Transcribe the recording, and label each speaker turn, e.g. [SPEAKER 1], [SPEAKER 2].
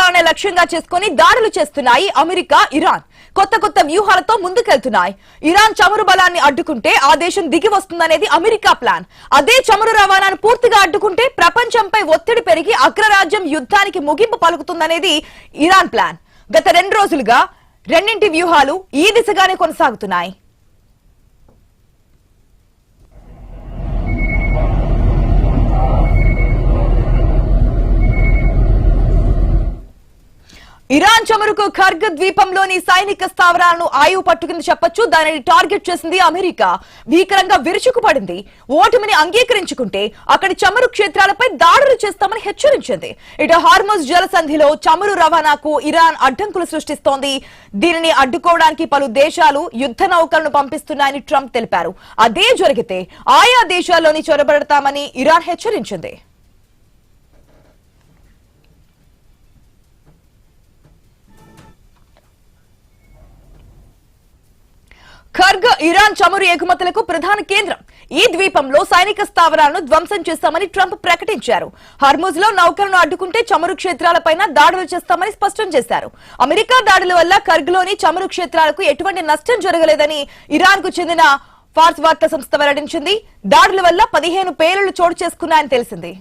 [SPEAKER 1] క్షేత్రాలనే లక్ష్యంగా చేసుకుని దాడులు చేస్తున్నాయి అమెరికా, ఇరాన్. కొత్త వ్యూహాలతో ముందుకెళ్తున్నాయి. ఇరాన్ చమురు బలాన్ని అడ్డుకుంటే ఆ దేశం దిగి వస్తుందనేది అమెరికా ప్లాన్. అదే చమురు రవాణాను పూర్తిగా అడ్డుకుంటే ప్రపంచంపై ఒత్తిడి పెరిగి అగ్రరాజ్యం యుద్ధానికి ముగింపు పలుకుతుందనేది ఇరాన్ ప్లాన్. గత 2 రోజులుగా రెండింటి వ్యూహాలు ఈ దిశగానే కొనసాగుతున్నాయి. ఇరాన్ చమురుకు ఖర్గ్ ద్వీపంలోని సైనిక స్థావరాలను ఆయువు పట్టుకుంది చెప్పొచ్చు. దానిని టార్గెట్ చేసింది అమెరికా. భీకరంగా విరుచుకుపడింది. ఓటమిని అంగీకరించుకుంటే అక్కడి చమురు క్షేత్రాలపై దాడులు చేస్తామని హెచ్చరించింది. ఇటు హార్ముజ్ జలసంధిలో చమురు రవాణాకు ఇరాన్ అడ్డంకులు సృష్టిస్తోంది. దీనిని అడ్డుకోవడానికి పలు దేశాలు యుద్ధ నౌకలను పంపిస్తున్నాయని ట్రంప్ తెలిపారు. అదే జరిగితే ఆయా దేశాల్లోని చొరబడతామని ఇరాన్ హెచ్చరించింది. ఖర్గ్ ఇరాన్ చమురు ఎగుమతులకు ప్రధాన కేంద్రం. ఈ ద్వీపంలో సైనిక స్థావరాలను ధ్వంసం చేస్తామని ట్రంప్ ప్రకటించారు. హర్ముజ్ లో నౌకలను అడ్డుకుంటే చమురు క్షేత్రాలపైన దాడులు చేస్తామని స్పష్టం చేశారు. అమెరికా దాడుల వల్ల ఖర్గ్ లోని చమురు క్షేత్రాలకు ఎటువంటి నష్టం జరగలేదని ఇరాన్ కు చెందిన ఫార్స్ వార్తా సంస్థ వెల్లడించింది. దాడుల వల్ల 15 పేలుళ్లు చోటు చేసుకున్నాయని తెలిసింది.